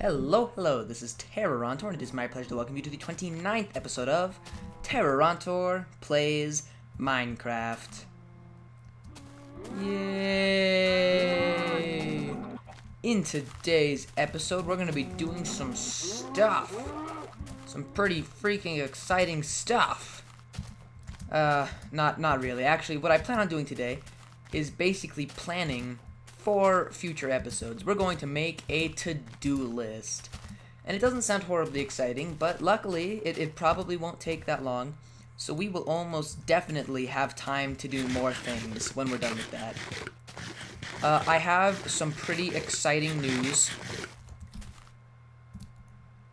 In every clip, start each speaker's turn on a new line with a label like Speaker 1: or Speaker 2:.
Speaker 1: Hello, this is Terrorontor, and it is my pleasure to welcome you to the 29th episode of Terrorontor Plays Minecraft. Yay! In today's episode, we're going to be doing some stuff. Some pretty freaking exciting stuff. Not really. Actually, what I plan on doing today is basically planning for future episodes. We're going to make a to-do list. And it doesn't sound horribly exciting, but luckily it probably won't take that long. So we will almost definitely have time to do more things when we're done with that. I have some pretty exciting news.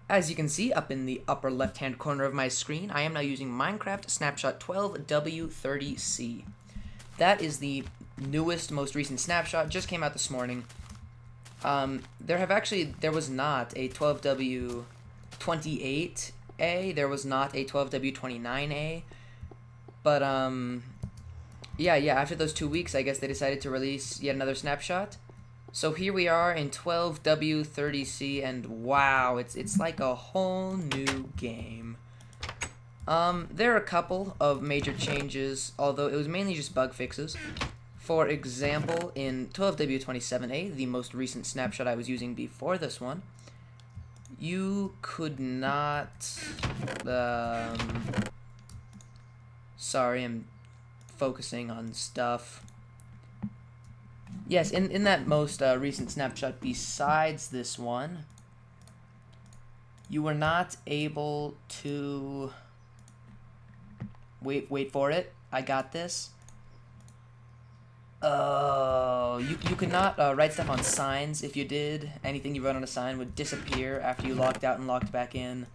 Speaker 1: As you can see up in the upper left-hand corner of my screen, I am now using Minecraft Snapshot 12W30C. That is the newest, most recent snapshot, just came out this morning. There was not a 12W28A, there was not a 12W29A, but, yeah, after those 2 weeks, I guess they decided to release yet another snapshot. So here we are in 12W30C, and wow, it's like a whole new game. There are a couple of major changes, although it was mainly just bug fixes. For example, in 12W27A, the most recent snapshot I was using before this one, you could not, sorry, I'm focusing on stuff. Yes, in that most recent snapshot besides this one, you were not able to, wait for it, I got this. Oh, you could not write stuff on signs. If you did, anything you wrote on a sign would disappear after you logged out and logged back in.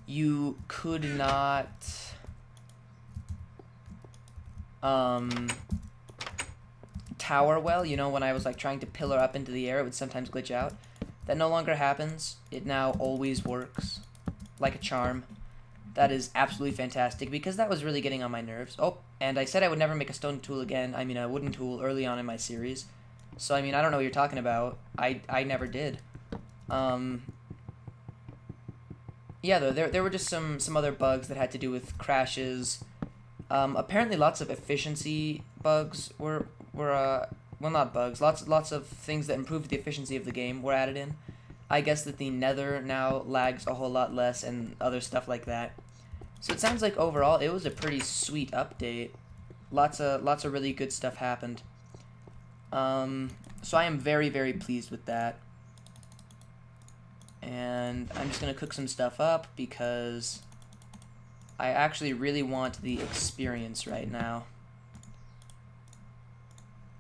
Speaker 1: You could not tower well, you know, when I was like trying to pillar up into the air, it would sometimes glitch out. That no longer happens. It now always works like a charm. That is absolutely fantastic, because that was really getting on my nerves. Oh, and I said I would never make a stone tool again. I mean, a wooden tool early on in my series. So, I mean, I don't know what you're talking about. I never did. Yeah, though, there were just some other bugs that had to do with crashes. Apparently lots of efficiency bugs were well, not bugs. Lots of things that improved the efficiency of the game were added in. I guess that the nether now lags a whole lot less and other stuff like that. So it sounds like overall it was a pretty sweet update. Lots of really good stuff happened. So I am very, very pleased with that. And I'm just gonna cook some stuff up because I actually really want the experience right now.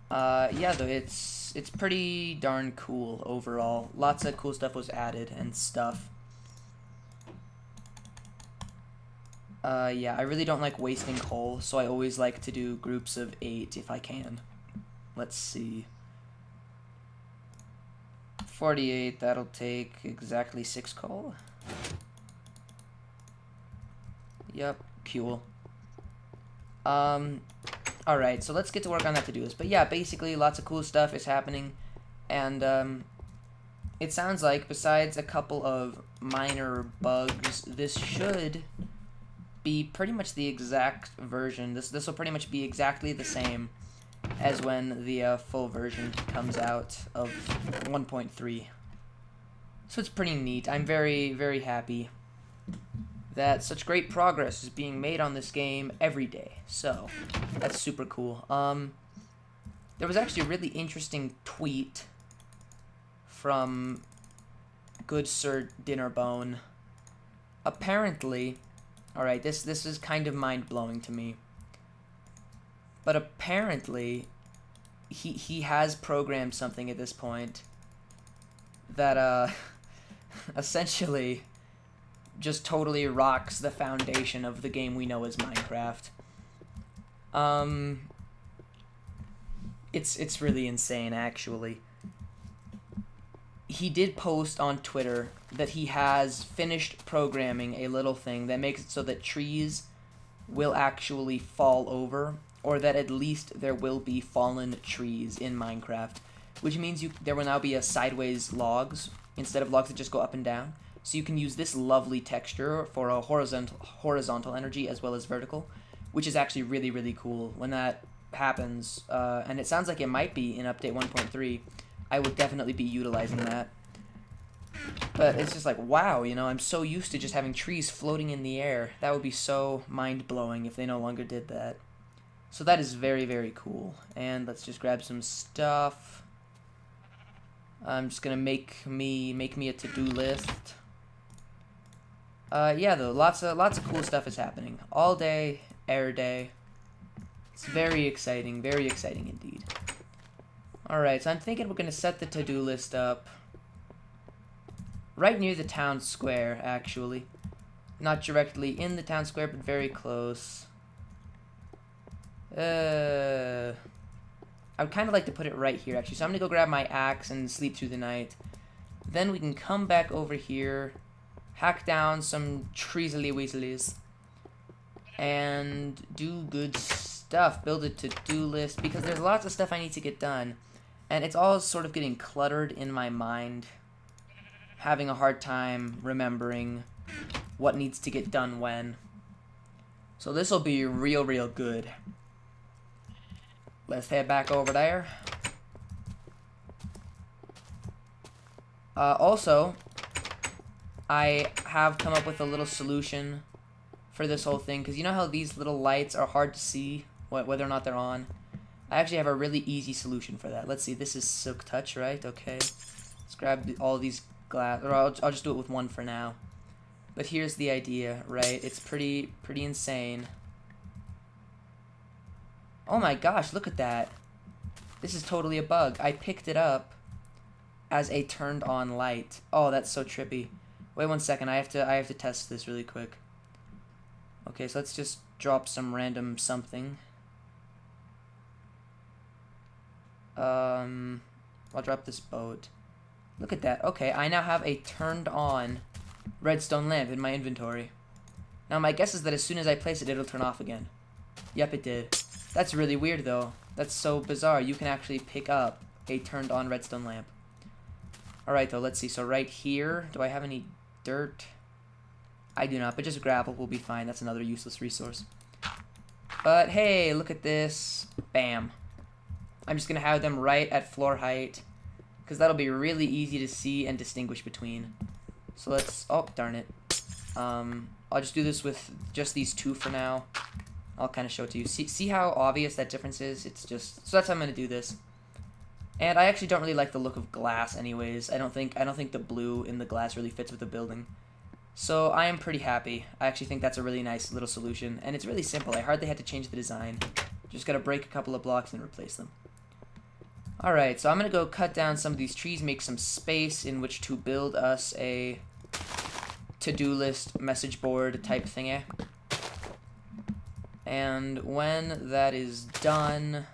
Speaker 1: Yeah, though, it's pretty darn cool overall. Lots of cool stuff was added and stuff. Yeah, I really don't like wasting coal, so I always like to do groups of 8 if I can. Let's see. 48, that'll take exactly 6 coal. Yep, cool. Alright, so let's get to work on that to-do list. But yeah, basically, lots of cool stuff is happening. And, it sounds like, besides a couple of minor bugs, this should be pretty much the exact version. This will pretty much be exactly the same as when the full version comes out of 1.3. So it's pretty neat. I'm very, very happy that such great progress is being made on this game every day. So that's super cool. There was actually a really interesting tweet from good Sir Dinnerbone. Apparently, alright, this is kind of mind-blowing to me, but apparently he has programmed something at this point that essentially just totally rocks the foundation of the game we know as Minecraft. It's really insane, actually. He did post on Twitter that he has finished programming a little thing that makes it so that trees will actually fall over, or that at least there will be fallen trees in Minecraft. which means there will now be a sideways logs instead of logs that just go up and down. So you can use this lovely texture for a horizontal energy as well as vertical, which is actually really, really cool. When that happens, and it sounds like it might be in update 1.3, I will definitely be utilizing that. But it's just like, wow, you know, I'm so used to just having trees floating in the air. That would be so mind-blowing if they no longer did that. So that is very, very cool. And let's just grab some stuff. I'm just gonna make me a to-do list. Yeah, though, lots of cool stuff is happening all day, every day. It's very exciting indeed. All right, so I'm thinking we're gonna set the to-do list up right near the town square, actually. Not directly in the town square, but very close. I would kind of like to put it right here, actually. So I'm going to go grab my axe and sleep through the night. Then we can come back over here, hack down some treesily weasleys, and do good stuff. Build a to-do list, because there's lots of stuff I need to get done. And it's all sort of getting cluttered in my mind. Having a hard time remembering what needs to get done when. So this will be real, real good. Let's head back over there. Also, I have come up with a little solution for this whole thing, because you know how these little lights are hard to see whether or not they're on? I actually have a really easy solution for that. Let's see, this is Silk Touch, right? Okay. Let's grab all these glass, or I'll just do it with one for now. But here's the idea, right? It's pretty insane. Oh my gosh, look at that. This is totally a bug. I picked it up as a turned on light. Oh, that's so trippy. Wait 1 second, I have to test this really quick. Okay, so let's just drop some random something. I'll drop this boat. Look at that. Okay, I now have a turned on redstone lamp in my inventory. Now my guess is that as soon as I place it, it'll turn off again. Yep, it did. That's really weird though. That's so bizarre. You can actually pick up a turned on redstone lamp. Alright though, let's see. So right here, do I have any dirt? I do not, but just gravel will be fine. That's another useless resource. But hey, look at this. Bam. I'm just gonna have them right at floor height, because that'll be really easy to see and distinguish between. So let's, oh darn it. I'll just do this with just these two for now. I'll kind of show it to you. See how obvious that difference is? It's just, so that's how I'm gonna do this. And I actually don't really like the look of glass anyways. I don't think the blue in the glass really fits with the building. So I am pretty happy. I actually think that's a really nice little solution, and it's really simple. I hardly had to change the design. Just gotta break a couple of blocks and replace them. Alright, so I'm gonna go cut down some of these trees, make some space in which to build us a to-do list message board type thingy. And when that is done,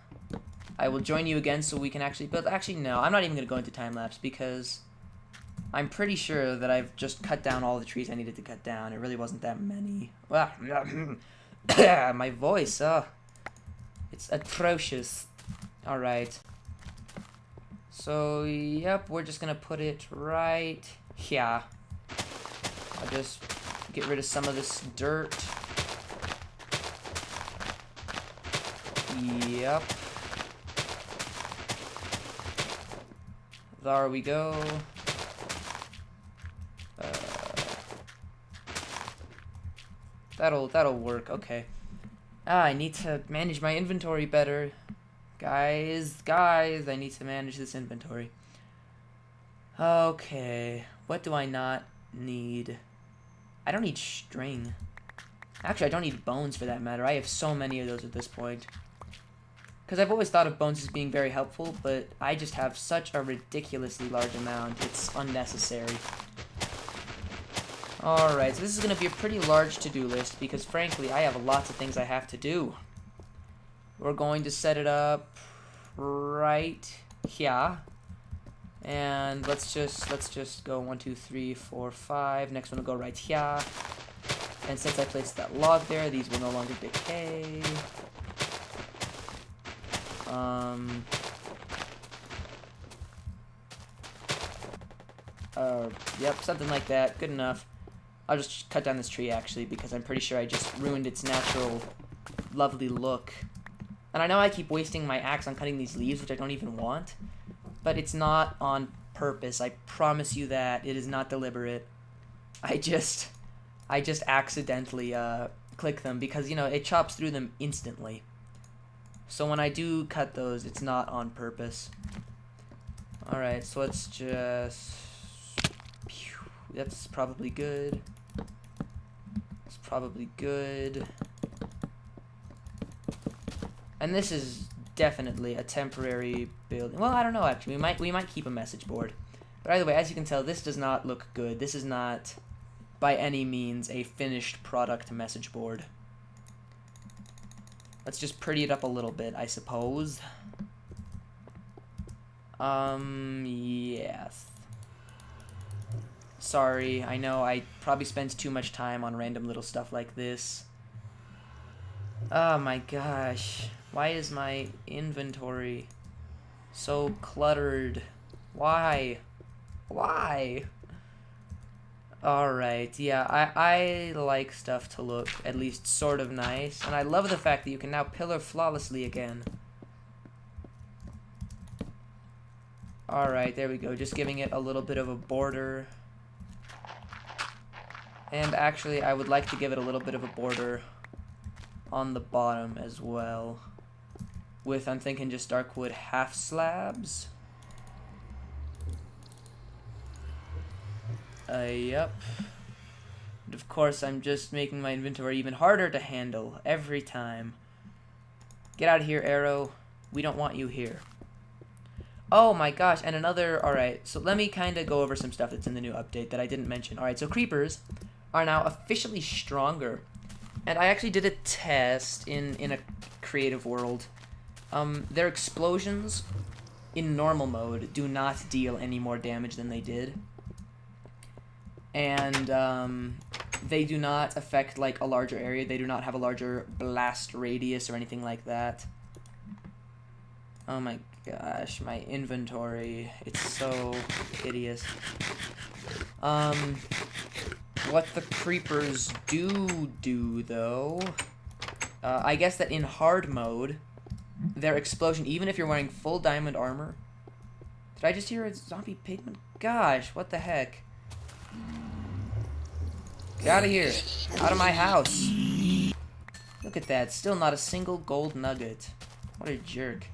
Speaker 1: I will join you again so we can actually build. Actually, no, I'm not even gonna go into time-lapse, because I'm pretty sure that I've just cut down all the trees I needed to cut down. It really wasn't that many. Well, my voice, it's atrocious. Alright. So, yep, we're just gonna put it right here. I'll just get rid of some of this dirt. Yep. There we go. That'll work. Okay. I need to manage my inventory better. Guys, I need to manage this inventory. Okay. What do I not need? I don't need string. Actually, I don't need bones for that matter. I have so many of those at this point. Because I've always thought of bones as being very helpful, but I just have such a ridiculously large amount. It's unnecessary. Alright, so this is going to be a pretty large to-do list, because frankly, I have lots of things I have to do. We're going to set it up right here. And let's just go 1, 2, 3, 4, 5. Next one will go right here. And since I placed that log there, these will no longer decay. Yep, something like that. Good enough. I'll just cut down this tree, actually, because I'm pretty sure I just ruined its natural, lovely look. And I know I keep wasting my axe on cutting these leaves, which I don't even want. But it's not on purpose. I promise you that. It is not deliberate. I just accidentally, click them because, you know, it chops through them instantly. So when I do cut those, it's not on purpose. Alright, so let's just... That's probably good. It's probably good. And this is definitely a temporary building. Well, I don't know, actually. We might keep a message board. But either way, as you can tell, this does not look good. This is not, by any means, a finished product message board. Let's just pretty it up a little bit, I suppose. Yes. Sorry, I know I probably spent too much time on random little stuff like this. Oh my gosh. Why is my inventory so cluttered? Why? Why? Alright, yeah, I like stuff to look at least sort of nice, and I love the fact that you can now pillar flawlessly again. Alright, there we go, just giving it a little bit of a border. And actually, I would like to give it a little bit of a border on the bottom as well. With, I'm thinking, just dark wood half slabs. Yep. And of course, I'm just making my inventory even harder to handle every time. Get out of here, arrow. We don't want you here. Oh my gosh, and another... Alright, so let me kind of go over some stuff that's in the new update that I didn't mention. Alright, so creepers are now officially stronger. And I actually did a test in a creative world. Their explosions in normal mode do not deal any more damage than they did. And they do not affect like a larger area. They do not have a larger blast radius or anything like that. Oh my gosh, my inventory, it's so hideous. What the creepers do though, I guess that in hard mode, their explosion, even if you're wearing full diamond armor... Did I just hear a zombie pigman? Gosh, what the heck? Get out of here. Out of my house. Look at that. Still not a single gold nugget. What a jerk.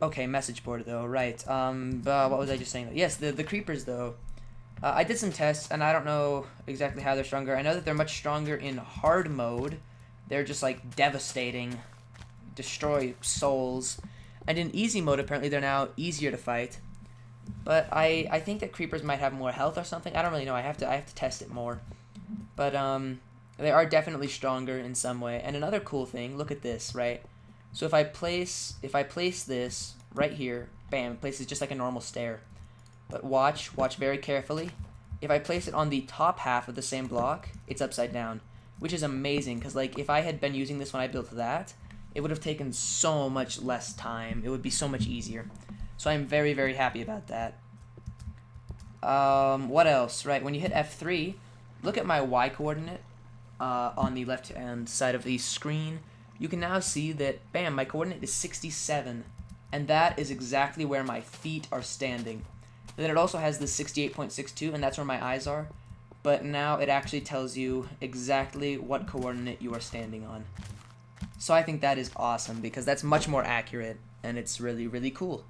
Speaker 1: Okay, message board though, right. What was I just saying? Yes, the creepers though. I did some tests, and I don't know exactly how they're stronger. I know that they're much stronger in hard mode. They're just like devastating. Destroy souls. And in easy mode, apparently they're now easier to fight. But I think that creepers might have more health or something. I don't really know. I have to test it more. But they are definitely stronger in some way. And another cool thing, look at this, right? So if I place this right here, bam, it places just like a normal stair. But watch very carefully. If I place it on the top half of the same block, it's upside down, which is amazing because like if I had been using this when I built that, it would have taken so much less time. It would be so much easier. So I'm very, very happy about that. What else? Right, when you hit F3, look at my Y coordinate on the left-hand side of the screen. You can now see that, bam, my coordinate is 67. And that is exactly where my feet are standing. And then it also has the 68.62, and that's where my eyes are. But now it actually tells you exactly what coordinate you are standing on. So I think that is awesome, because that's much more accurate, and it's really, really cool.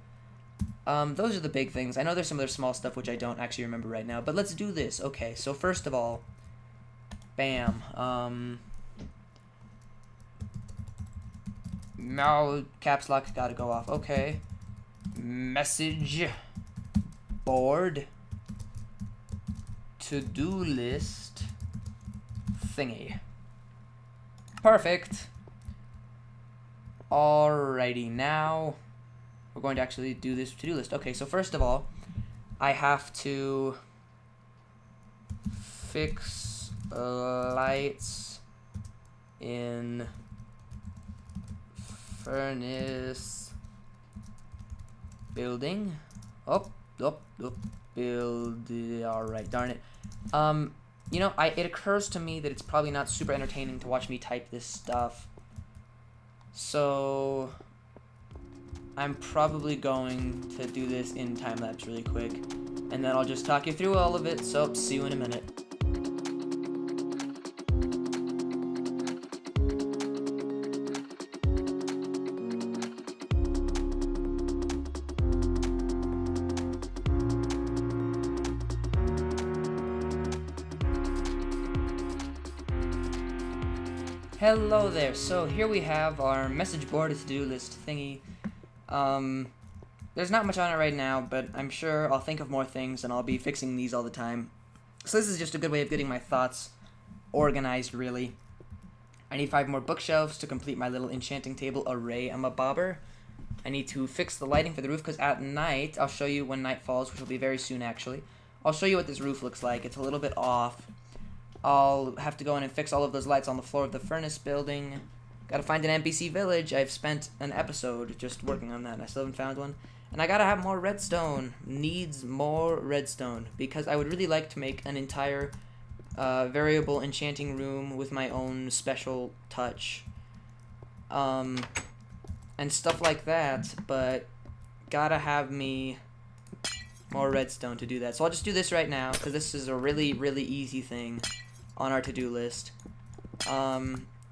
Speaker 1: Those are the big things. I know there's some other small stuff which I don't actually remember right now, but let's do this. Okay, so first of all, bam. Now caps lock gotta go off. Okay. Message board. To-do list thingy. Perfect. Alrighty, now we're going to actually do this to-do list. Okay, so first of all, I have to fix lights in furnace Building. Oh, build. Alright, darn it. You know, it occurs to me that it's probably not super entertaining to watch me type this stuff. So I'm probably going to do this in time-lapse really quick. And then I'll just talk you through all of it, so see you in a minute. Hello there, so here we have our message board to-do list thingy. There's not much on it right now, but I'm sure I'll think of more things and I'll be fixing these all the time. So this is just a good way of getting my thoughts organized, really. I need 5 more bookshelves to complete my little enchanting table array. I'm a bobber. I need to fix the lighting for the roof because at night, I'll show you when night falls, which will be very soon actually. I'll show you what this roof looks like. It's a little bit off. I'll have to go in and fix all of those lights on the floor of the furnace building. Gotta find an NPC village. I've spent an episode just working on that, and I still haven't found one. And I gotta have more redstone. Needs more redstone, because I would really like to make an entire variable enchanting room with my own special touch. And stuff like that, but gotta have me more redstone to do that. So I'll just do this right now, because this is a really, really easy thing on our to-do list.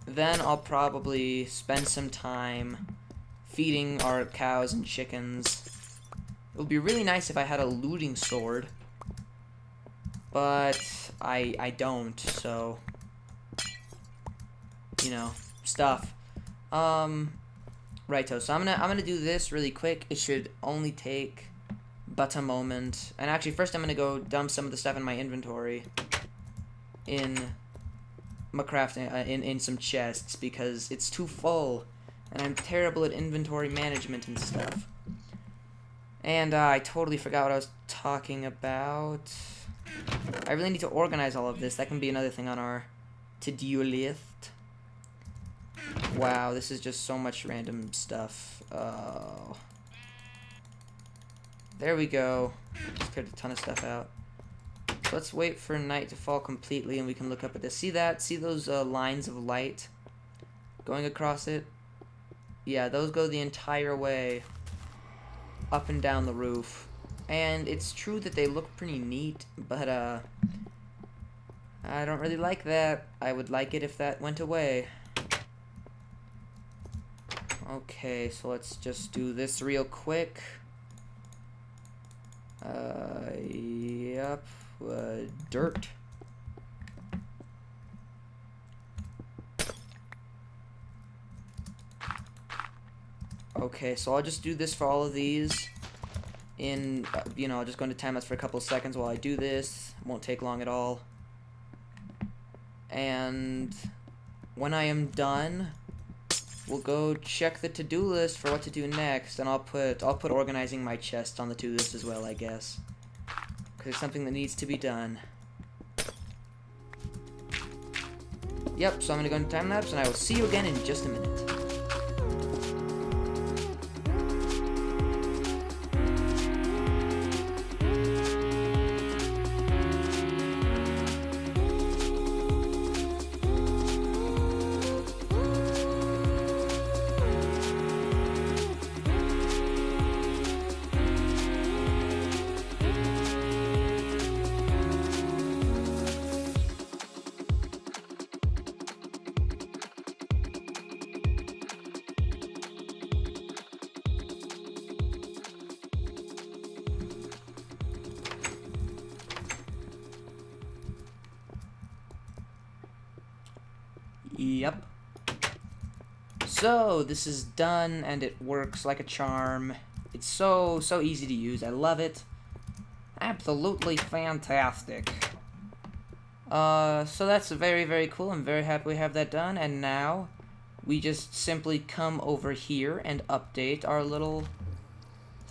Speaker 1: Then I'll probably spend some time feeding our cows and chickens. It would be really nice if I had a looting sword, but I don't, so, you know, stuff. Righto, so I'm gonna do this really quick. It should only take but a moment. And actually, first I'm gonna go dump some of the stuff in my inventory in my crafting, in some chests, because it's too full, and I'm terrible at inventory management and stuff. And I totally forgot what I was talking about. I really need to organize all of this. That can be another thing on our to-do list. Wow, this is just so much random stuff. Oh. There we go. Just cleared a ton of stuff out. So let's wait for night to fall completely and we can look up at this. See that? See those lines of light going across it? Yeah, those go the entire way up and down the roof. And it's true that they look pretty neat, but I don't really like that. I would like it if that went away. Okay, so let's just do this real quick. Yep. Dirt. Okay, so I'll just do this for all of these in, you know, I'll just go into time lapse for a couple of seconds while I do this. It won't take long at all. And when I am done, we'll go check the to-do list for what to do next, and I'll put organizing my chest on the to-do list as well, I guess, because it's something that needs to be done. Yep, so I'm gonna go into time lapse, and I will see you again in just a minute. Yep. So, this is done, and it works like a charm. It's so easy to use. I love it. Absolutely fantastic. So that's very, very cool. I'm very happy we have that done, and now we just simply come over here and update our little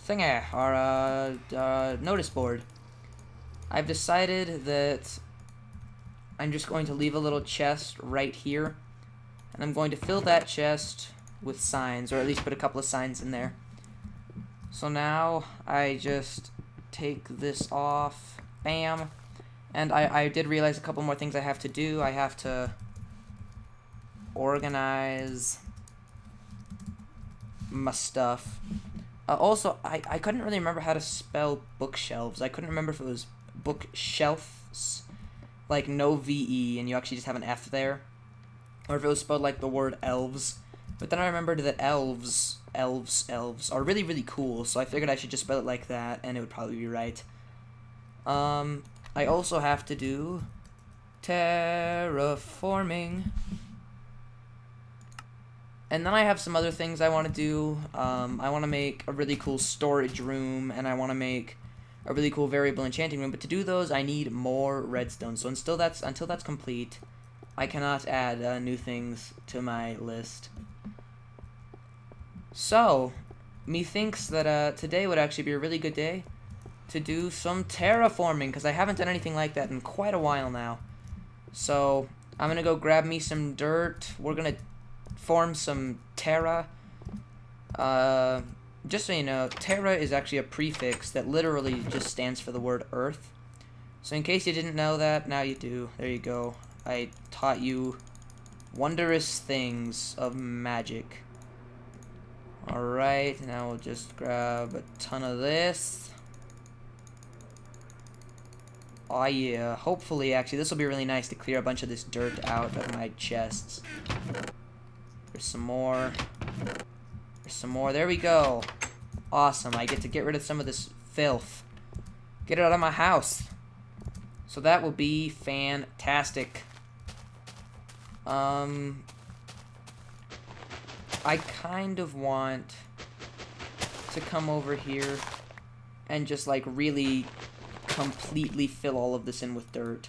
Speaker 1: thingy, our notice board. I've decided that I'm just going to leave a little chest right here, and I'm going to fill that chest with signs, or at least put a couple of signs in there. So now I just take this off. Bam. And I did realize a couple more things I have to do. I have to organize my stuff. Also, I couldn't really remember how to spell bookshelves. I couldn't remember if it was bookshelves, like no VE, and you actually just have an F there, or if it was spelled like the word elves. But then I remembered that elves are really, really cool, so I figured I should just spell it like that, and it would probably be right. I also have to do terraforming. And then I have some other things I want to do. I want to make a really cool storage room, and I want to make a really cool variable enchanting room. But to do those, I need more redstone. So until that's complete, I cannot add new things to my list. So, methinks that today would actually be a really good day to do some terraforming, because I haven't done anything like that in quite a while now. So, I'm going to go grab me some dirt. We're going to form some terra. Just so you know, terra is actually a prefix that literally just stands for the word earth. So in case you didn't know that, now you do. There you go. I taught you wondrous things of magic. Alright, now we'll just grab a ton of this. Oh yeah, hopefully, actually, this will be really nice to clear a bunch of this dirt out of my chests. There's some more. There's some more. There we go. Awesome. I get to get rid of some of this filth. Get it out of my house. So that will be fantastic. I kind of want to come over here and just like really completely fill all of this in with dirt.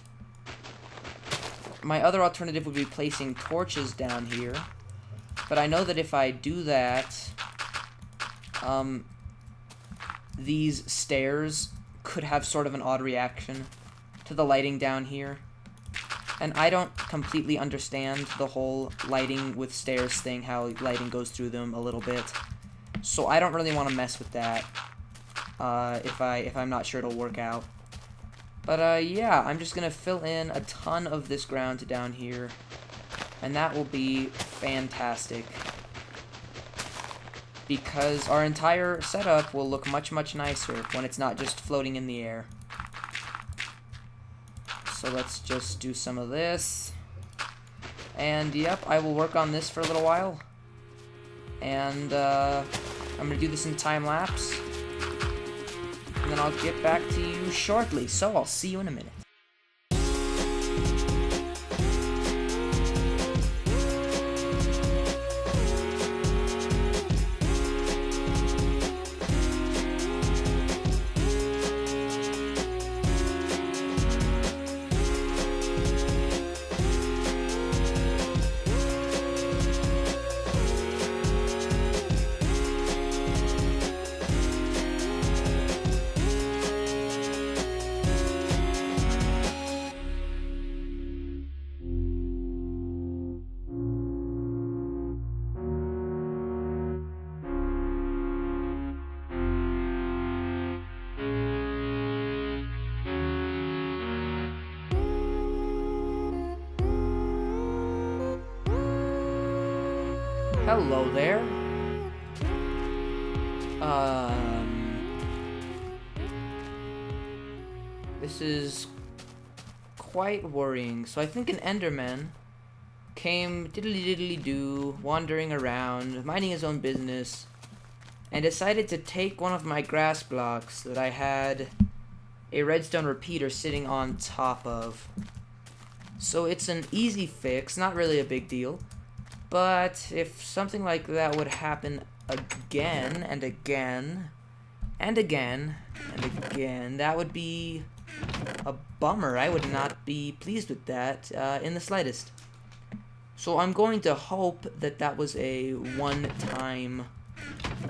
Speaker 1: My other alternative would be placing torches down here. But I know that if I do that, these stairs could have sort of an odd reaction to the lighting down here. And I don't completely understand the whole lighting with stairs thing, how lighting goes through them a little bit. So I don't really want to mess with that if I'm not sure it'll work out. But yeah, I'm just going to fill in a ton of this ground down here. And that will be fantastic. Because our entire setup will look much, much nicer when it's not just floating in the air. So let's just do some of this. And yep, I will work on this for a little while. And I'm going to do this in time lapse. And then I'll get back to you shortly. So I'll see you in a minute. Hello there. This is quite worrying. So I think an Enderman came diddly-diddly-doo, wandering around, minding his own business, and decided to take one of my grass blocks that I had a redstone repeater sitting on top of. So it's an easy fix, not really a big deal. But if something like that would happen again and again and again and again, that would be a bummer. I would not be pleased with that in the slightest. So I'm going to hope that that was a one-time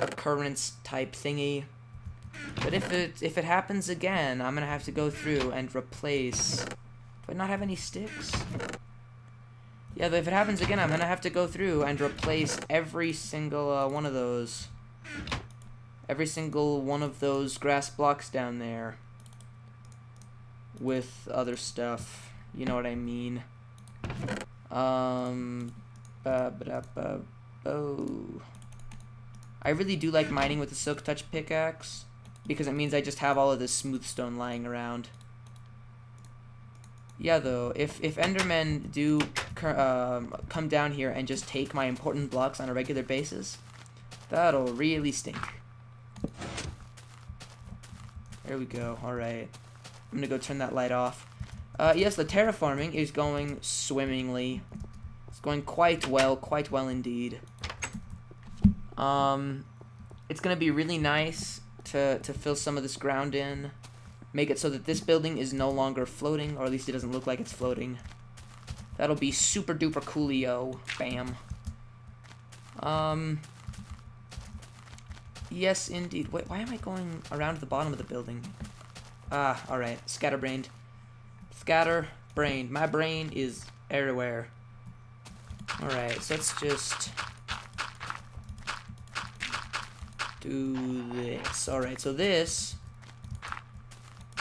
Speaker 1: occurrence type thingy. But if it happens again, I'm gonna have to go through and replace. Do I not have any sticks? Yeah, but if it happens again, I'm gonna have to go through and replace every single one of those. every single one of those grass blocks down there with other stuff. You know what I mean? Oh. I really do like mining with the Silk Touch pickaxe, because it means I just have all of this smooth stone lying around. Yeah, though, if Endermen do come down here and just take my important blocks on a regular basis, that'll really stink. There we go. Alright. I'm gonna go turn that light off. Yes, the terraforming is going swimmingly. It's going quite well indeed. It's gonna be really nice to fill some of this ground in. Make it so that this building is no longer floating, or at least it doesn't look like it's floating. That'll be super duper coolio. Bam. Yes, indeed. Wait, why am I going around to the bottom of the building? Ah, alright. Scatterbrained. Scatterbrained. My brain is everywhere. Alright, so let's just do this. Alright, so this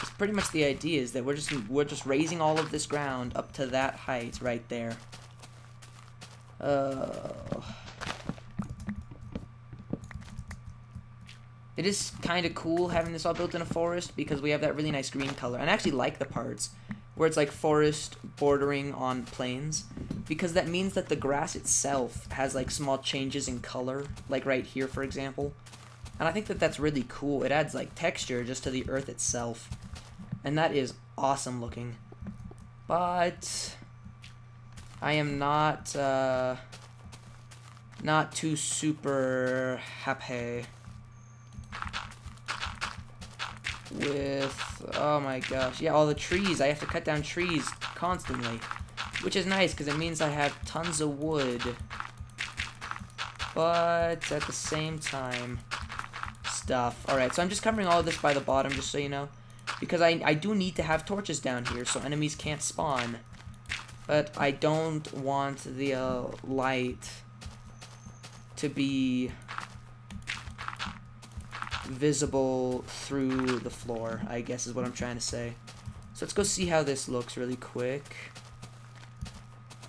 Speaker 1: is pretty much the idea, is that we're just raising all of this ground up to that height right there. It is kind of cool having this all built in a forest, because we have that really nice green color. And I actually like the parts where it's like forest bordering on plains, because that means that the grass itself has like small changes in color, like right here, for example. And I think that that's really cool. It adds like texture just to the earth itself. And that is awesome looking. But I am not too super happy with, oh my gosh, yeah, all the trees. I have to cut down trees constantly, which is nice because it means I have tons of wood. But at the same time, stuff. Alright, so I'm just covering all of this by the bottom, just so you know, because I do need to have torches down here so enemies can't spawn. But I don't want the light to be visible through the floor, I guess is what I'm trying to say. So let's go see how this looks really quick.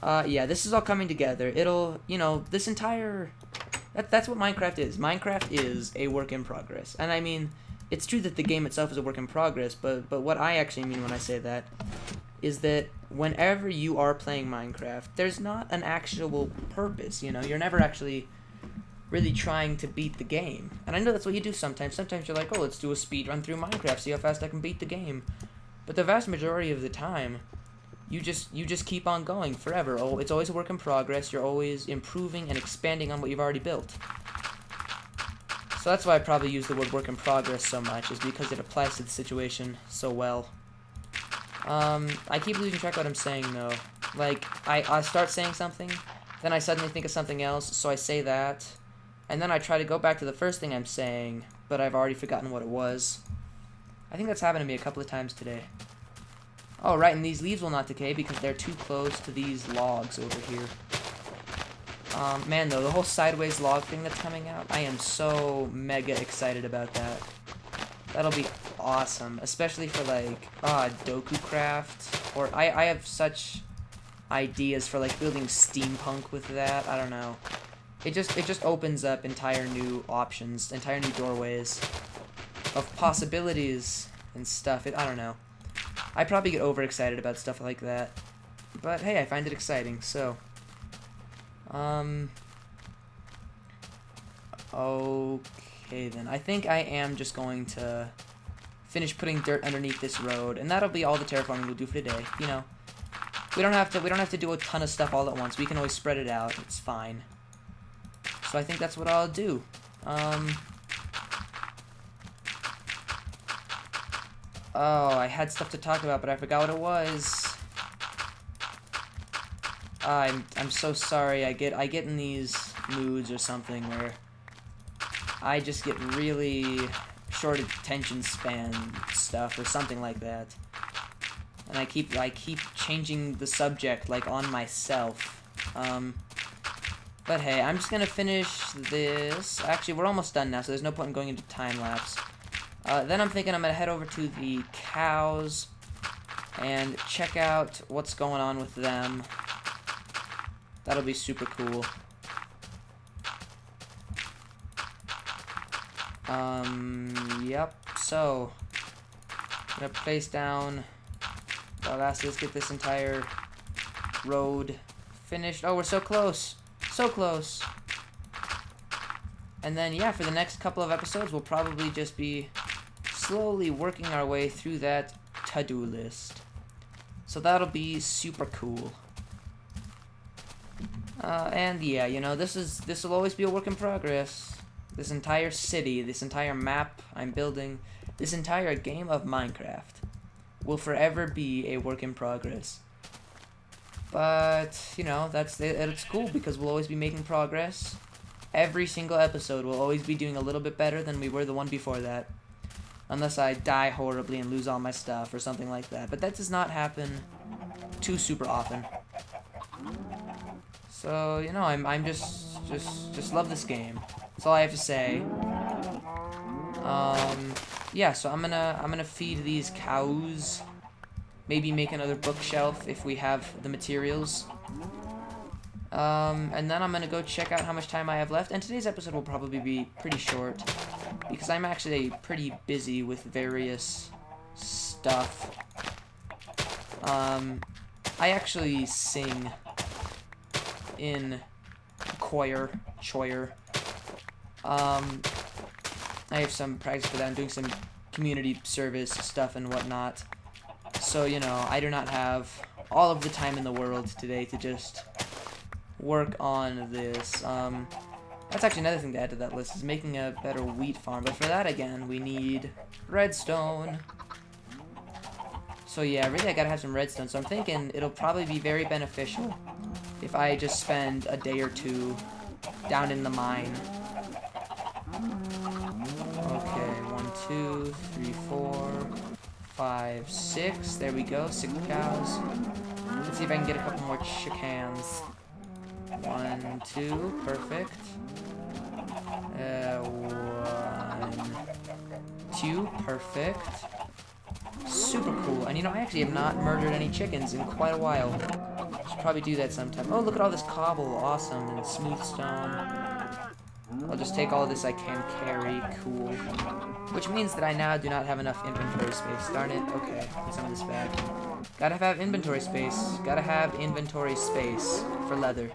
Speaker 1: Yeah, this is all coming together. It'll, you know, this entire... That's what Minecraft is. Minecraft is a work in progress. And I mean, it's true that the game itself is a work in progress, but what I actually mean when I say that is that whenever you are playing Minecraft, there's not an actual purpose, you know? You're never actually really trying to beat the game. And I know that's what you do sometimes. Sometimes you're like, oh, let's do a speed run through Minecraft, see how fast I can beat the game. But the vast majority of the time, you just keep on going forever. Oh, it's always a work in progress. You're always improving and expanding on what you've already built. So that's why I probably use the word work in progress so much, is because it applies to the situation so well. I keep losing track of what I'm saying, though. Like, I start saying something, then I suddenly think of something else, so I say that, and then I try to go back to the first thing I'm saying, but I've already forgotten what it was. I think that's happened to me a couple of times today. Oh, right, and these leaves will not decay because they're too close to these logs over here. Man, though, the whole sideways log thing that's coming out, I am so mega excited about that. That'll be awesome, especially for, like, Doku Craft, or I have such ideas for, like, building steampunk with that. I don't know. It just opens up entire new options, entire new doorways of possibilities and stuff. I don't know. I probably get overexcited about stuff like that, but hey, I find it exciting, so. Okay then. I think I am just going to finish putting dirt underneath this road, and that'll be all the terraforming we'll do for today. You know, we don't have to do a ton of stuff all at once. We can always spread it out. It's fine. So I think that's what I'll do. Oh, I had stuff to talk about, but I forgot what it was. I'm so sorry. I get in these moods or something where I just get really short attention span stuff or something like that. And I keep changing the subject like on myself. But hey, I'm just gonna finish this. Actually, we're almost done now, so there's no point in going into time-lapse. Then I'm thinking I'm gonna head over to the cows and check out what's going on with them. That'll be super cool. Yep, so I'm gonna place down, well, let's get this entire road finished. Oh, we're so close, so close. And then, yeah, for the next couple of episodes, we'll probably just be slowly working our way through that to-do list. So that'll be super cool. And yeah, you know, this will always be a work in progress. This entire city, this entire map I'm building, this entire game of Minecraft will forever be a work in progress. But, you know, it's cool because we'll always be making progress. Every single episode will always be doing a little bit better than we were the one before that. Unless I die horribly and lose all my stuff or something like that. But that does not happen too super often. So, you know, I'm just love this game. That's all I have to say. Yeah, so I'm gonna feed these cows. Maybe make another bookshelf if we have the materials. And then I'm gonna go check out how much time I have left. And today's episode will probably be pretty short because I'm actually pretty busy with various stuff. I actually sing in choir. I have some practice for that. I'm doing some community service stuff and whatnot. So, you know, I do not have all of the time in the world today to just work on this. That's actually another thing to add to that list, is making a better wheat farm. But for that, again, we need redstone. So yeah, really I gotta have some redstone. So I'm thinking it'll probably be very beneficial if I just spend a day or two down in the mine. Okay, 1, 2, 3, 4, 5, 6. There we go, 6 cows. Let's see if I can get a couple more chickens. 1, 2, perfect. 1, 2, perfect. Super cool. And you know, I actually have not murdered any chickens in quite a while. Should probably do that sometime. Oh, look at all this cobble. Awesome. And smooth stone. I'll just take all of this I can carry. Cool. Which means that I now do not have enough inventory space. Darn it. Okay. Put some of this back. Gotta have inventory space. Gotta have inventory space for leather.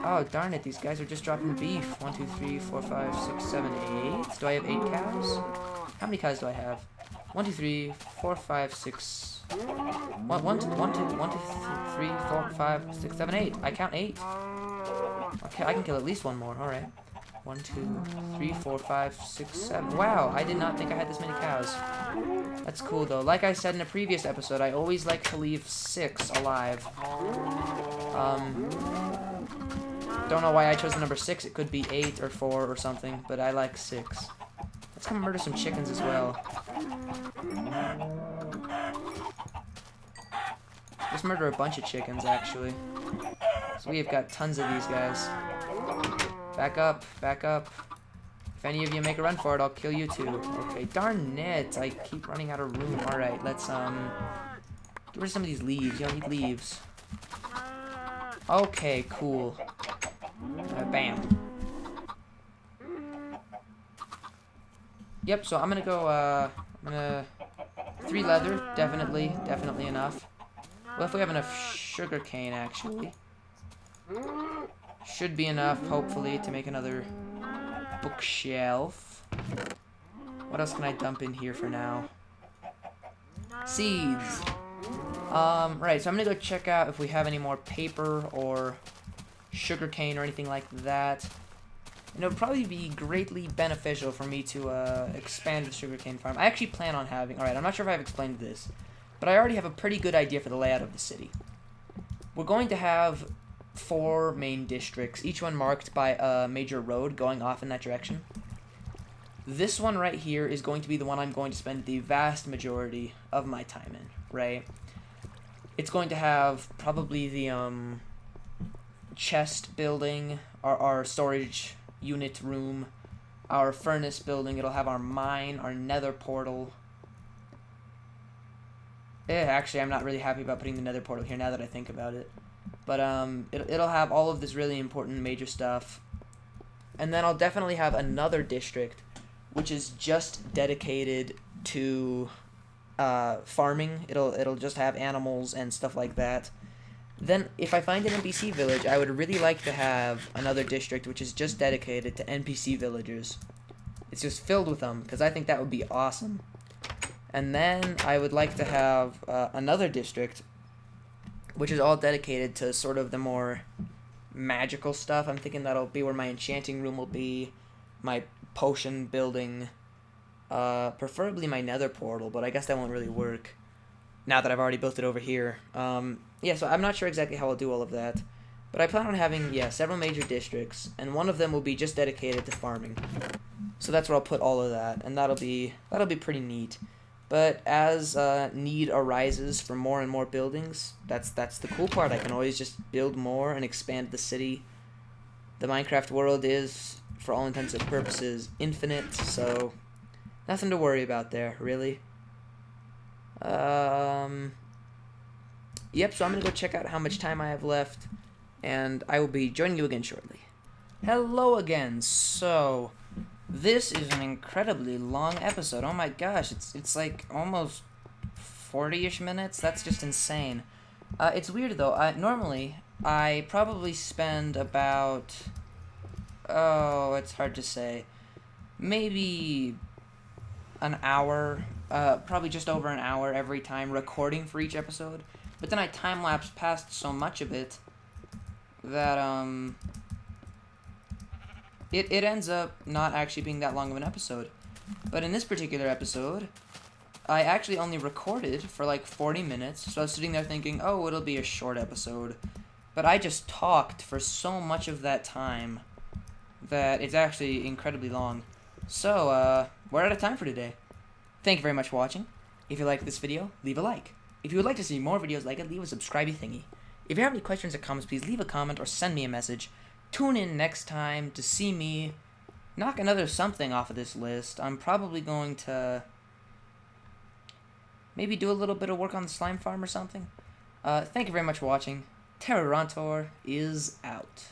Speaker 1: Oh, darn it. These guys are just dropping beef. 1, 2, 3, 4, 5, 6, 7, 8. Do I have 8 cows? How many cows do I have? 1, 2, 3, 4, 5, 6. 1, 2, 3, 4, 5, 6, 7, 8. I count 8. Okay, I can kill at least one more. Alright. 1, 2, 3, 4, 5, 6, 7. Wow, I did not think I had this many cows. That's cool, though. Like I said in a previous episode, I always like to leave 6 alive. Don't know why I chose the number 6. It could be 8 or 4 or something, but I like 6. Let's come murder some chickens as well. Let's murder a bunch of chickens, actually. So we have got tons of these guys. Back up, back up. If any of you make a run for it, I'll kill you too. Okay, darn it. I keep running out of room. Alright, let's, get rid of some of these leaves. You don't need leaves. Okay, cool. Bam. Yep, so I'm gonna go, 3 leather, definitely enough. Well, if we have enough sugar cane, actually. Should be enough, hopefully, to make another bookshelf. What else can I dump in here for now? Seeds. Right, so I'm gonna go check out if we have any more paper or sugar cane or anything like that. And it would probably be greatly beneficial for me to expand the sugarcane farm. I actually plan on having... Alright, I'm not sure if I've explained this, but I already have a pretty good idea for the layout of the city. We're going to have 4 main districts, each one marked by a major road going off in that direction. This one right here is going to be the one I'm going to spend the vast majority of my time in, right? It's going to have probably the, chest building, our storage unit room, our furnace building. It'll have our mine, our nether portal. Actually, I'm not really happy about putting the nether portal here now that I think about it. But it'll have all of this really important major stuff. And then I'll definitely have another district, which is just dedicated to farming. It'll just have animals and stuff like that. Then, if I find an NPC village, I would really like to have another district which is just dedicated to NPC villagers. It's just filled with them, because I think that would be awesome. And then I would like to have another district which is all dedicated to sort of the more magical stuff. I'm thinking that'll be where my enchanting room will be, my potion building, preferably my nether portal, but I guess that won't really work now that I've already built it over here. Yeah, so I'm not sure exactly how I'll do all of that, but I plan on having, yeah, several major districts, and one of them will be just dedicated to farming. So that's where I'll put all of that, and that'll be pretty neat. But as need arises for more and more buildings, that's the cool part. I can always just build more and expand the city. The Minecraft world is, for all intents and purposes, infinite, so nothing to worry about there, really. Yep, so I'm going to go check out how much time I have left, and I will be joining you again shortly. Hello again. So, this is an incredibly long episode. Oh my gosh, it's like almost 40-ish minutes. That's just insane. It's weird, though. Normally, I probably spend about... Oh, it's hard to say. Maybe an hour, probably just over an hour every time recording for each episode. But then I time-lapse past so much of it that, it ends up not actually being that long of an episode. But in this particular episode, I actually only recorded for like 40 minutes, so I was sitting there thinking, oh, it'll be a short episode. But I just talked for so much of that time that it's actually incredibly long. So, we're out of time for today. Thank you very much for watching. If you liked this video, leave a like. If you would like to see more videos like it, leave a subscribey thingy. If you have any questions or comments, please leave a comment or send me a message. Tune in next time to see me knock another something off of this list. I'm probably going to maybe do a little bit of work on the slime farm or something. Thank you very much for watching. Terrorontor is out.